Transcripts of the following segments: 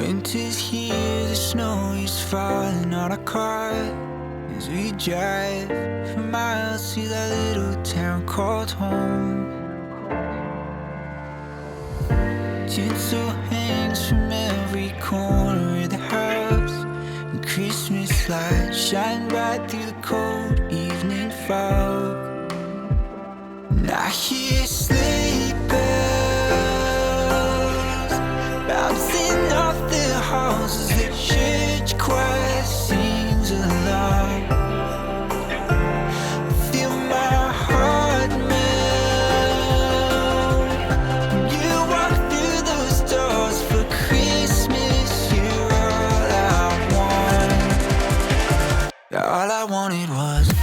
Winter's here, the snow is falling on our car as we drive for miles to that little town called home. Tinsel hangs from every corner of the house, and Christmas lights shine bright through the cold evening fog. And I hear sleigh bells bouncing off the halls as the church choir sings along. I feel my heart melt when you walk through those doors. For Christmas, you're all I want. All I wanted was you.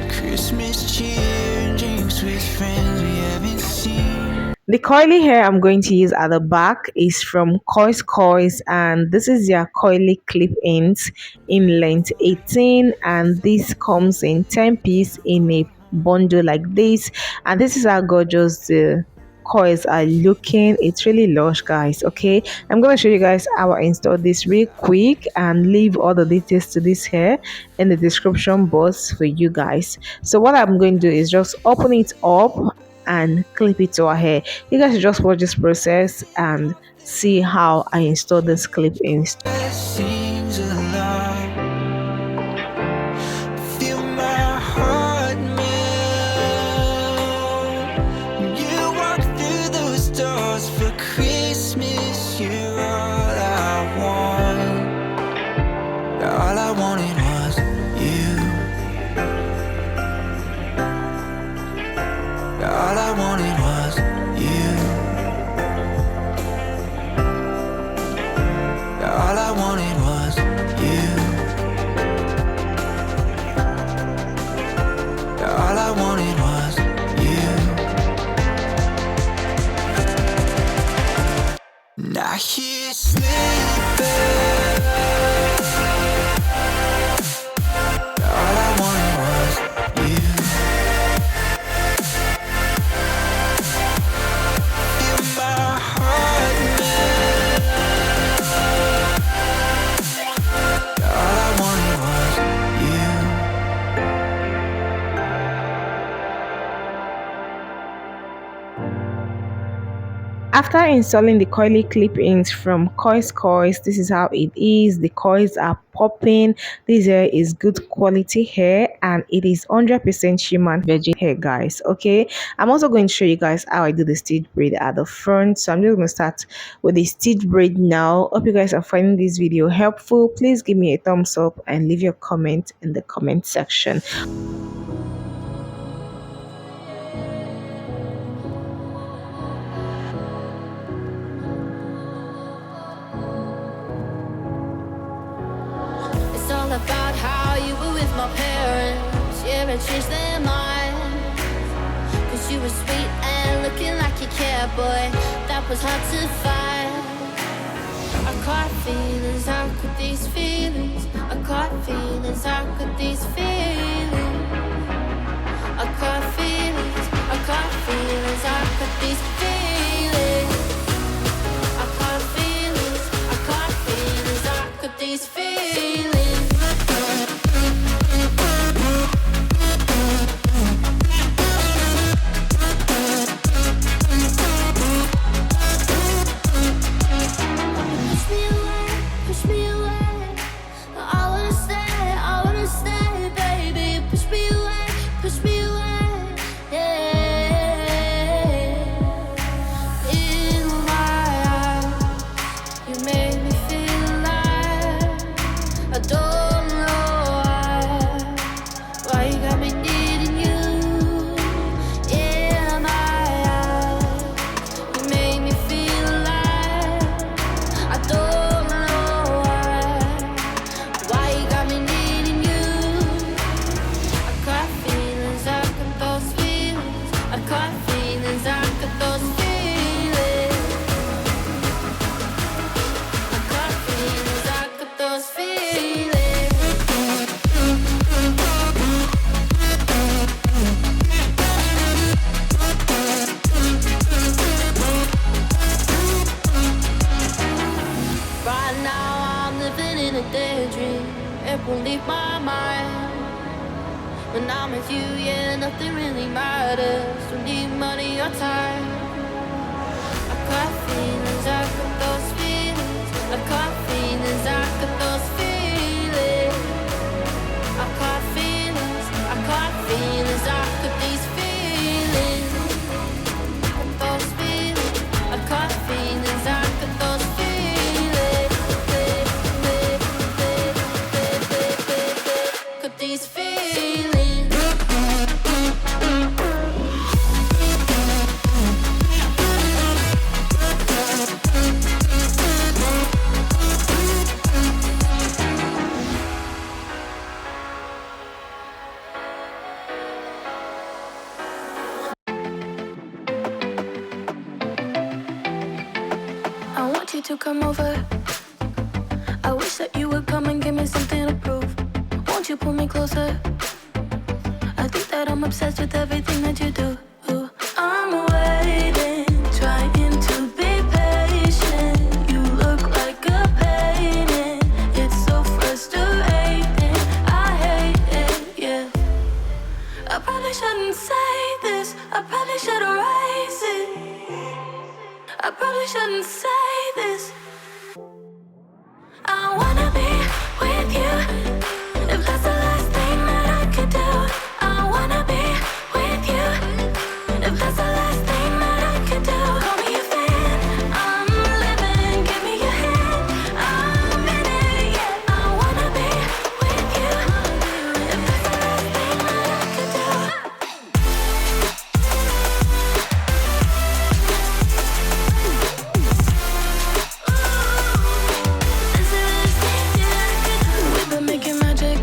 Christmas cheer and drinks with friends we haven't seen. The coily hair I'm going to use at the back is from CurlsCurls, and this is their coily clip-ins in length 18, and this comes in 10 piece in a bundle like this, and this is how gorgeous the coils are looking. It's really lush, guys. Okay, I'm gonna show you guys how I install this real quick and leave all the details to this hair in the description box for you guys. So what I'm going to do is just open it up and clip it to our hair. You guys should just watch this process and see how I install this clip-ins. Sings along. Feel my heart melt when you walk through those doors. For Christmas, you're all I want. All I wanted was you. All I wanted was you. All I wanted was you. All I wanted was you. And I hear sleigh bells. All I wanted was you. Feel my heart melt. All I wanted was you. After installing the coily clip-ins from CurlsCurls, this is how it is. The coils are popping. This hair is good quality hair, and it is 100% human virgin hair, guys. Okay, I'm also going to show you guys how I do the stitch braid at the front. So I'm just going to start with the stitch braid now. Hope you guys are finding this video helpful. Please give me a thumbs up and leave your comment in the comment section. It's all about how you were with my parents. Yeah, I changed their mind. Cause you were sweet and looking like you cared, boy. That was hard to find. I caught feelings, how could these feelings? I caught feelings, how could these feelings? I caught feelings, how could these feelings? I caught feelings, how could these feelings? Push me away. I wanna stay, baby. Push me away, yeah. In my eyes, you made me feel alive. I don't know why you got me needing you. In my eyes, you made me feel alive. I don't know why you got me needing you. daydream, it won't leave my mind. When I'm with you, yeah, nothing really matters. Don't need money or time. I got feelings, I got those feelings. I got feelings, I got those feelings. I got feelings, I got feelings, I got these feelings. Those feelings, I got feelings, I got those feelings. Got these feelings. I want you to come over. I wish that you would come and give me something to prove. Won't you pull me closer? I think that I'm obsessed with everything that you do. I'm waiting, trying to be patient. You look like a painting. It's so frustrating. I hate it, yeah. I probably shouldn't say this. I probably should erase it. I probably shouldn't say this. I wanna be with you. If that's the last thing that I could do, I wanna be with you. If that's the last thing that I could do, call me a fan. I'm living, give me your hand. I'm in it, yeah. I wanna be with you. If that's the last thing that I could do. We've been making magic,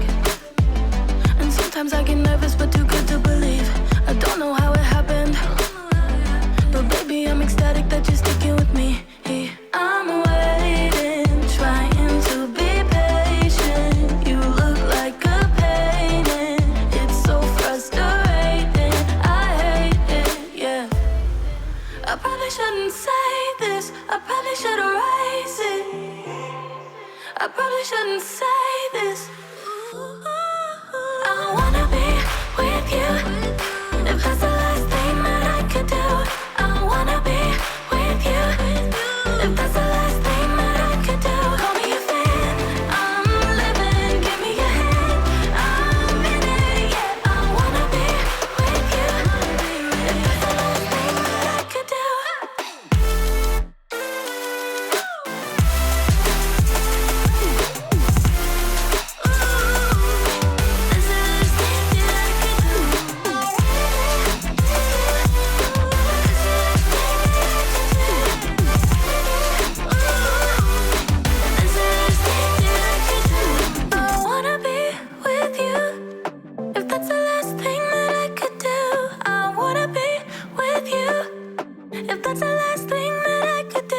and sometimes I get nervous but too good to believe. I don't know how it happened, but baby I'm ecstatic that you're sticking with me. I'm waiting, trying to be patient. You look like a painting. It's so frustrating. I hate it, yeah. I probably shouldn't say this. I probably should erase it. I probably shouldn't say this. I wanna be with you. If that's the last thing that I could do, I wanna be with you. If that's the last thing that I could do, call me a fan. I'm living, give me your hand. I'm in it, yeah. I wanna be with you. If that's the last thing that I could do. I wanna be with you. If that's the last thing that I could do, I wanna be with you. If that's the last thing that I could do.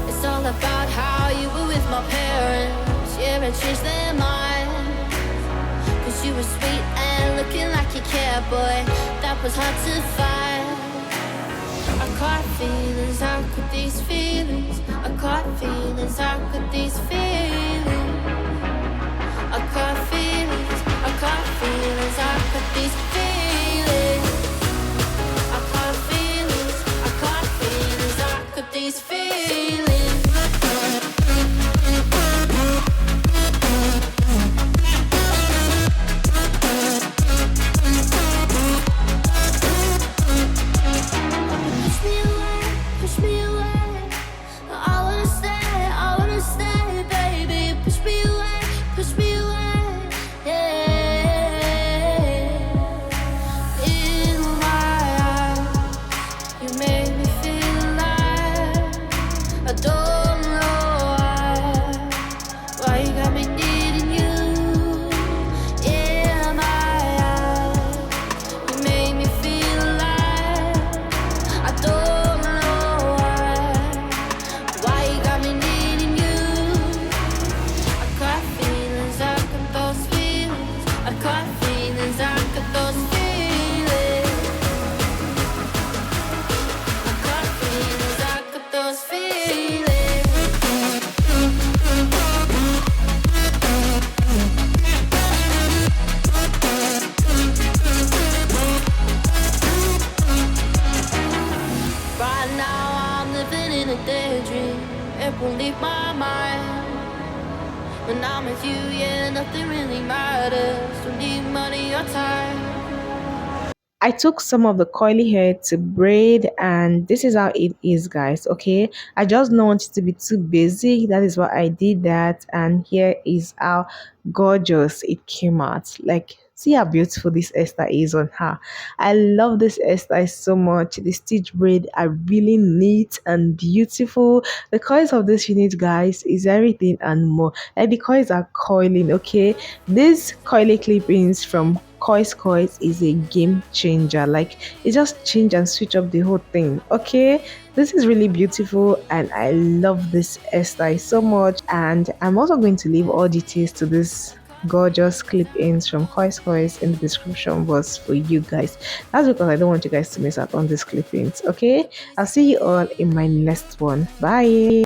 It's all about how you were with my parents. Yeah, and changed their mind. Cause you were sweet and looking like you cared, boy. That was hard to find. I caught feelings, I caught these feelings. I caught feelings, I caught these feelings. I caught feelings, I caught feelings, I caught these feelings. I caught feelings, I caught feelings, I caught these feelings. Push me away. I wanna stay, baby. Push me away, push me away. caught feelings, I got those feelings. I caught feelings, I got those feelings. Right now I'm living in a daydream. It won't leave my mind. When I'm with you, yeah, nothing really matters. Don't need money or time. I took some of the curly hair to braid, and this is how it is, guys. Okay, I just don't want it to be too basic. That is why I did that, and here is how gorgeous it came out. Like, see how beautiful this hairstyle is on her. I love this hairstyle so much. The stitch braid are really neat and beautiful. The coils of this unit, guys, is everything and more. Like, the coils are coiling. Okay, these coily clip-ins from CurlsCurls is a game changer. Like, it just change and switch up the whole thing. Okay, this is really beautiful, and I love this hairstyle so much. And I'm also going to leave all details to this gorgeous clip-ins from CurlsCurls in the description box for you guys. That's because I don't want you guys to miss out on these clip-ins. Okay, I'll see you all in my next one. Bye.